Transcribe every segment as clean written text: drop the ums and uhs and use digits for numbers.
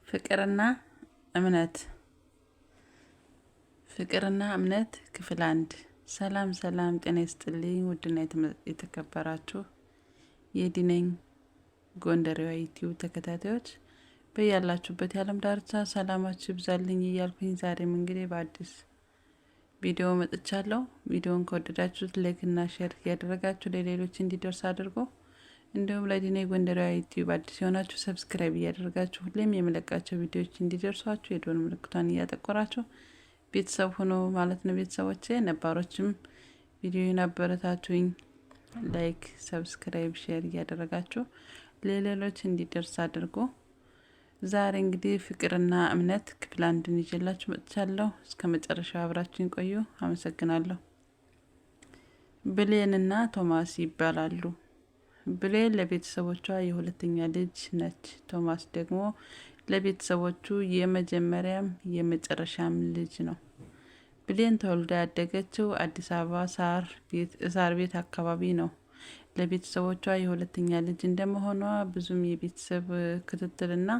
ፍቅርና እምነት ክፍል 1። ሰላም ጤና ይስጥልኝ ውድና የተከበራችሁ የዲነኝ ጎንደሬዋ ዩቲዩብ ተከታታዮች በያላችሁበት የዓለም ዳርቻ ሰላማችሁ ይብዛልኝ እያልኩኝ ዛሬም እንግዲህ በአዲስ ቪዲዮ መጥቻለሁ። ቪዲዮውን ከወደዳችሁት ላይክ እና ሼር ያደረጋችሁ ለሌሎች እንዲደርስ አድርጎ እንዲሁም ለዲነኝ ጎንደሬዋ ዩቲዩብ አዲስ የሆናችሁ ሰብስክራይብ እያደረጋችሁ ሁሌም የምለቃቸው ቪዲዮዎች እንዲደርሷችሁ የደወል ምልክቷን እያጠቆራችሁ ቤተሰብ ሆኖ ማለት ነው። ቤተሰቦቼ ነባሮችም ቪዲዮውን አበረታቱኝ። ላይክ፣ ሰብስክራይብ፣ ሼር እያደረጋችሁ ለሌሎች እንዲደርስ አድርጎ ዛሬ እንግዲህ ፍቅርና እምነት ክፍል 1 ይዤላችሁ መጥቻለሁ። እስከ መጨረሻው አብራችሁን ቆዩ። አመሰግናለሁ። ብሌንና ቶማስ ይባላሉ። ብሌን ለቤተሰቦቿ የሁለተኛ ልጅ ነች። ቶማስ ደግሞ ለቤተሰቦቹ የመጀመሪያም የመጨረሻም ልጅ ነው። ብሌን ተወልዳ ያደገችው አዲስ አበባ ሳር ቤት አካባቢ ነው። ለቤተሰቦቿ የሁለተኛ ልጅ እንደመሆኗ ብዙም የቤተሰብ ክትትልና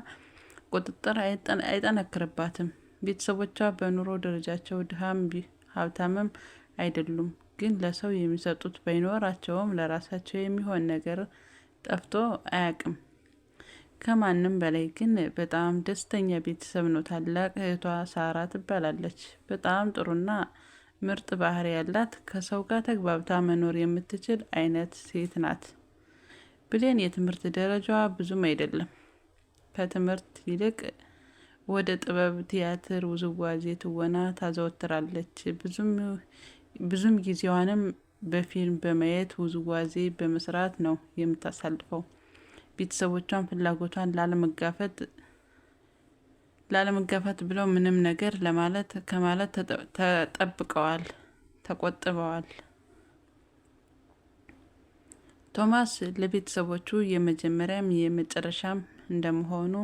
ቁጥጥር አይጠነክርባትም። ቤተሰቦቿ በኑሮ ደረጃቸው ድሃም ሀብታምም አይደሉም። ግን ለሰው የሚሰጡት ባይኖራቸውም ለራሳቸው የሚሆን ነገር ጠፍቶ አያውቅም። ከማንም በላይ ግን በጣም ደስተኛ ቤተሰብ ነው። ታላቅ እህቷ ሳራ ትባላለች። በጣም ጥሩና ምርጥ ባህሪ ያላት፣ ከሰው ጋር ተግባብታ መኖር የምትችል አይነት ሴት ናት። ብሌን የትምህርት ደረጃዋ ብዙም አይደለም። ከትምህርት ይልቅ ወደ ጥበብ፣ ቲያትር፣ ውዝዋዜ፣ ትወና ታዘወትራለች። ብዙም ጊዜዋንም በፊልም በማየት ውዝዋዜ በመስራት ነው የምታሳልፈው። ቤተሰቦቿን ፍላጎቷን ላለመጋፋት ብለው ምንም ነገር ከማለት ተቆጥበዋል። ቶማስ ለቤተሰቦቹ የመጀመሪያም የመጨረሻም እንደመሆኑ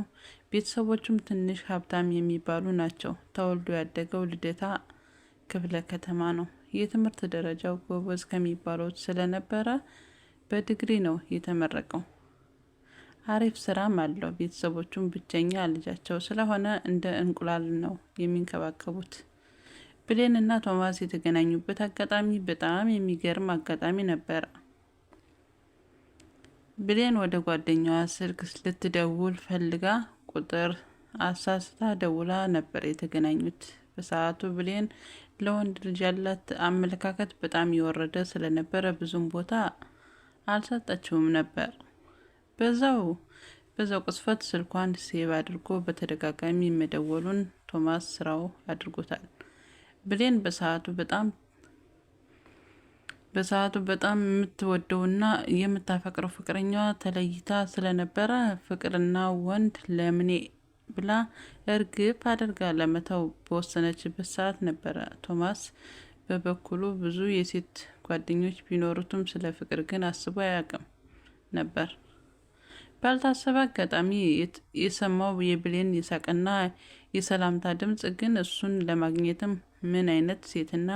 ቤተሰቦቹም ትንሽ ሀብታም የሚባሉ ናቸው። ተወልዶ ያደገው ልደታ ክፍለ ከተማ ነው። የትምህርት ደረጃው ጎበዝ ከሚባሉት ስለነበረ በዲግሪ ነው የተመረቀው። አሪፍ ስራም አለው። ቤተሰቦቹም ብቸኛ ልጃቸው ስለሆነ እንደ እንቁላል ነው የሚንከባከቡት። ብሌን እና ቶማስ የተገናኙበት አጋጣሚ በጣም የሚገርም አጋጣሚ ነበረ። ብሌን ወደ ጓደኛዋ ስልክ ልትደውል ፈልጋ ቁጥር አሳስታ ደውላ ነበር የተገናኙት። በሰዓቱ ብሌን ለወንድ ልጅ ያላት አመለካከት በጣም የወረደ ስለነበረ ብዙም ቦታ አልሰጠችውም ነበር። በዛው ቅስፈት ስልኳን ሴቭ አድርጎ በተደጋጋሚ መደወሉን ቶማስ ስራው አድርጎታል። ብሌን በሰዓቱ በጣም የምትወደውና የምታፈቅረው ፍቅረኛዋ ተለይታ ስለነበረ ፍቅርና ወንድ ለምኔ ብላ እርግፍ አድርጋ ለመተው በወሰነችበት ሰዓት ነበረ። ቶማስ በበኩሉ ብዙ የሴት ጓደኞች ቢኖሩትም ስለ ፍቅር ግን አስቦ አያውቅም ነበር። ባልታሰበ አጋጣሚ የሰማው የብሌን የሳቅና የሰላምታ ድምጽ ግን እሱን ለማግኘትም ምን አይነት ሴትና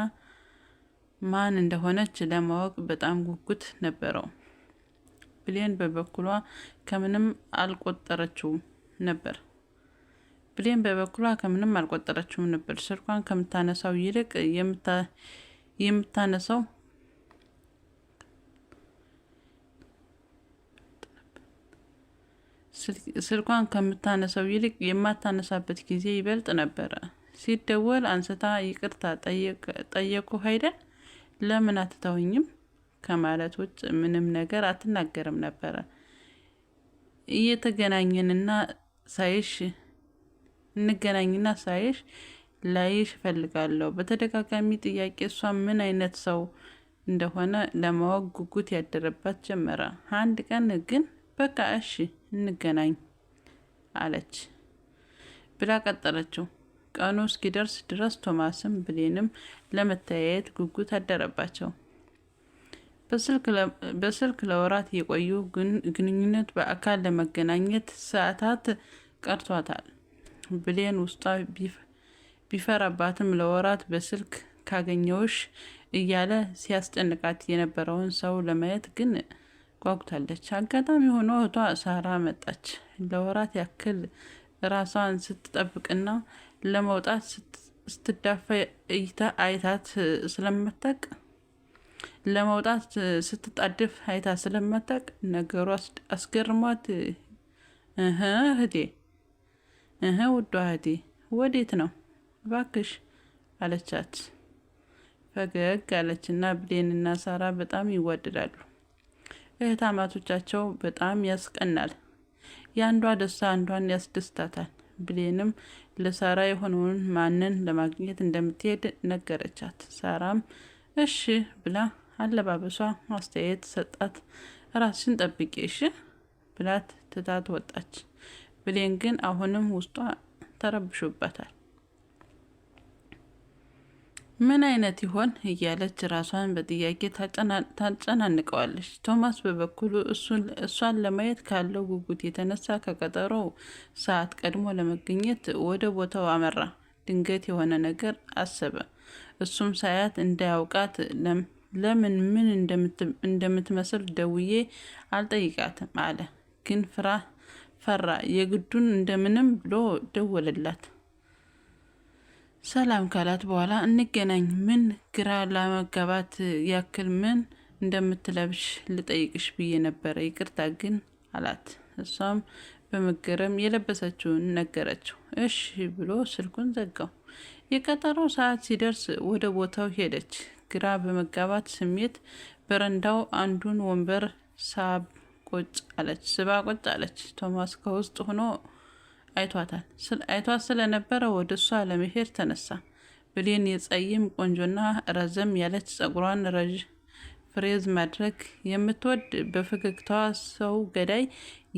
ማን እንደሆነች ለማወቅ በጣም ጉጉት ነበረው። ብሌን በበኩሏ ከምንም አልቆጠረችውም ነበር። ስልኳን ከምታነሳው ይልቅ የማታነሳበት ጊዜ ይበልጥ ነበረ። ሲደወል አንስታ ይቅርታ ጠየቁህ አይደል? ለምን አትተውኝም ከማለት ውጭ ምንም ነገር አትናገርም ነበረ። እንገናኝና ሳይሽ ላይሽ እፈልጋለሁ። በተደጋጋሚ ጥያቄ እሷ ምን አይነት ሰው እንደሆነ ለማወቅ ጉጉት ያደረባት ጀመረ። አንድ ቀን ግን በቃ እሺ እንገናኝ አለች ብላ ቀጠለችው። ቀኑ እስኪደርስ ድረስ ቶማስም ብሌንም ለመተያየት ጉጉት አደረባቸው። በስልክ ለወራት የቆዩ ግንኙነት በአካል ለመገናኘት ሰዓታት ቀርቷታል። ብሌን ውስጧ ቢፈራባትም ለወራት በስልክ ካገኘውሽ እያለ ሲያስጨንቃት የነበረውን ሰው ለማየት ግን ጓጉታለች። አጋጣሚ ሆኖ እህቷ ሳራ መጣች። ለወራት ያክል ራሷን ስትጠብቅና ለመውጣት ስትዳፋ አይታት ስለምታውቅ ለመውጣት ስትጣደፍ አይታ ስለምታውቅ ነገሩ አስገርሟት እህቴ ውዷ እህቴ ወዴት ነው እባክሽ አለቻት። ፈገግ አለችና ብሌንና ሳራ በጣም ይዋደዳሉ። እህታማቶቻቸው በጣም ያስቀናል። የአንዷ ደስታ አንዷን ያስደስታታል። ብሌንም ለሳራ የሆነውን ማንን ለማግኘት እንደምትሄድ ነገረቻት። ሳራም እሺ ብላ አለባበሷ አስተያየት ሰጣት። ራስሽን ጠብቂ እሺ ብላት ትታት ወጣች። ብሌን ግን አሁንም ውስጧ ተረብሾባታል። ምን አይነት ይሆን እያለች ራሷን በጥያቄ ታጨናንቀዋለች። ቶማስ በበኩሉ እሷን ለማየት ካለው ጉጉት የተነሳ ከቀጠሮው ሰዓት ቀድሞ ለመገኘት ወደ ቦታው አመራ። ድንገት የሆነ ነገር አሰበ። እሱም ሳያት እንዳያውቃት ለምን ምን እንደምትመስል ደውዬ አልጠይቃትም አለ። ግን ፈራ። የግዱን እንደምንም ብሎ ደወለላት። ሰላም ካላት በኋላ እንገናኝ፣ ምን ግራ ለመጋባት ያክል ምን እንደምትለብሽ ልጠይቅሽ ብዬ ነበረ፣ ይቅርታ ግን አላት። እሷም በመገረም የለበሰችውን ነገረችው። እሺ ብሎ ስልኩን ዘጋው። የቀጠሮው ሰዓት ሲደርስ ወደ ቦታው ሄደች። ግራ በመጋባት ስሜት በረንዳው አንዱን ወንበር ስባ ቁጭ አለች። ቶማስ ከውስጥ ሆኖ አይቷት ስለነበረ ወደ እሷ ለመሄድ ተነሳ። ብሌን የጸይም ቆንጆና ረዘም ያለች ጸጉሯን ፍሬዝ ማድረግ የምትወድ በፈገግታዋ ሰው ገዳይ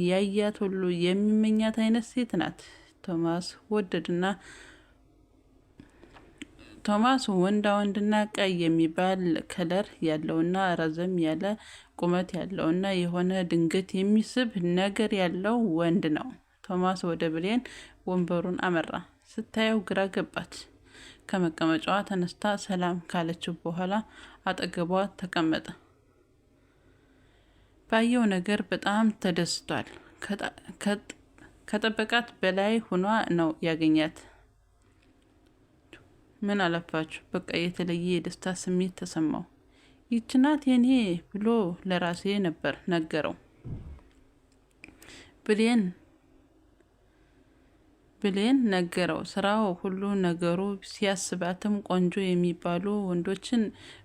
ያያት ሁሉ የሚመኛት አይነት ሴት ናት። ቶማስ ወንድና ቀይ የሚባል ከለር ያለውና ረዘም ያለ ቁመት ያለውና የሆነ ድንገት የሚስብ ነገር ያለው ወንድ ነው። ቶማስ ወደ ብሌን ወንበሩን አመራ። ስታየው ግራ ገባት። ከመቀመጫዋ ተነስታ ሰላም ካለችው በኋላ አጠገቧ ተቀመጠ። ባየው ነገር በጣም ተደስቷል። ከጠበቃት በላይ ሆኗ ነው ያገኛት። ምን አለፋችሁ በቃ የተለየ የደስታ ስሜት ተሰማው። ይህች ናት የኔ ብሎ ለራሴ ነበር ነገረው። ብሌን ነገረው። ስራው ሁሉ ነገሩ ሲያስባትም ቆንጆ የሚባሉ ወንዶችን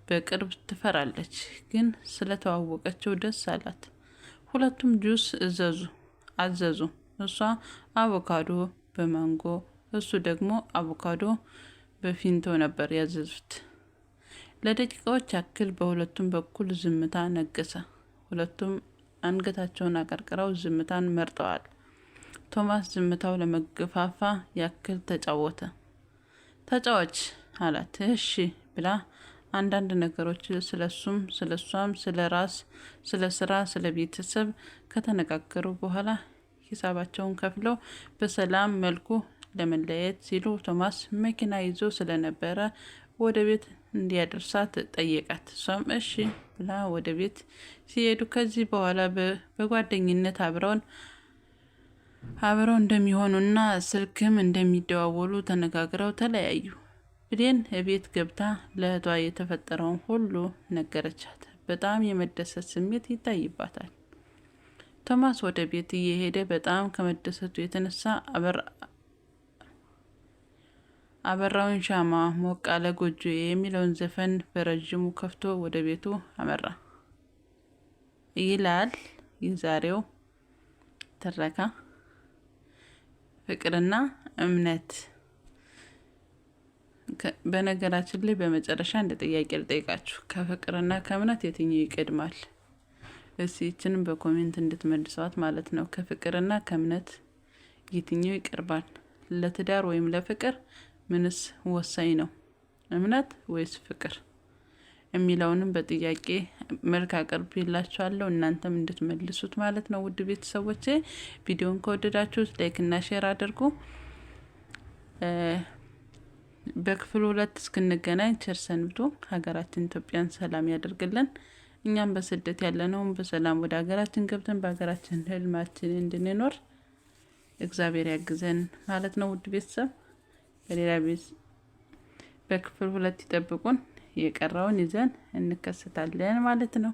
በቅርብ ትፈራለች። ግን ስለተዋወቀችው ደስ አላት። ሁለቱም ጁስ አዘዙ። እሷ አቮካዶ በማንጎ እሱ ደግሞ አቮካዶ በፊንቶ ነበር ያዘዙት። ለደቂቃዎች ያክል በሁለቱም በኩል ዝምታ ነገሰ። ሁለቱም አንገታቸውን አቀርቅረው ዝምታን መርጠዋል። ቶማስ ዝምታው ለመገፋፋ ያክል ተጫዋች አላት። እሺ ብላ አንዳንድ ነገሮች ስለሱም ስለሷም ስለራስ ስለ ስራ ስለ ቤተሰብ ከተነጋገሩ በኋላ ሂሳባቸውን ከፍለው በሰላም መልኩ ለመለያየት ሲሉ ቶማስ መኪና ይዞ ስለነበረ ወደ ቤት እንዲያደርሳት ጠየቃት። እሷም እሺ ብላ ወደ ቤት ሲሄዱ ከዚህ በኋላ በጓደኝነት አብረው እንደሚሆኑና ስልክም እንደሚደዋወሉ ተነጋግረው ተለያዩ። ብሌን ቤት ገብታ ለእህቷ የተፈጠረውን ሁሉ ነገረቻት። በጣም የመደሰት ስሜት ይታይባታል። ቶማስ ወደ ቤት እየሄደ በጣም ከመደሰቱ የተነሳ አበራውን ሻማ ሞቅ አለ ጎጆ የሚለውን ዘፈን በረጅሙ ከፍቶ ወደ ቤቱ አመራ ይላል የዛሬው ትረካ። ፍቅርና እምነት። በነገራችን ላይ በመጨረሻ እንደ ጥያቄ ልጠይቃችሁ፣ ከፍቅርና ከእምነት የትኛው ይቀድማል? እስኪ ይህችንም በኮሜንት እንድትመልሷት ማለት ነው። ከፍቅርና ከእምነት የትኛው ይቀርባል? ለትዳር ወይም ለፍቅር ምንስ ወሳኝ ነው? እምነት ወይስ ፍቅር የሚለውንም በጥያቄ መልክ አቅርቤላችኋለሁ። እናንተም እንድትመልሱት ማለት ነው። ውድ ቤተሰቦቼ ቪዲዮን ከወደዳችሁት ላይክ እና ሼር አድርጉ። በክፍል 2 እስክንገናኝ ቸር ሰንብቱ። ሀገራችን ኢትዮጵያን ሰላም ያደርግልን። እኛም በስደት ያለነው በሰላም ወደ ሀገራችን ገብተን በሀገራችን ህልማችን እንድንኖር እግዚአብሔር ያግዘን ማለት ነው። ውድ ቤተሰብ በሌላ ቤት በክፍል 2 ይጠብቁን። የቀረውን ይዘን እንከሰታለን ማለት ነው።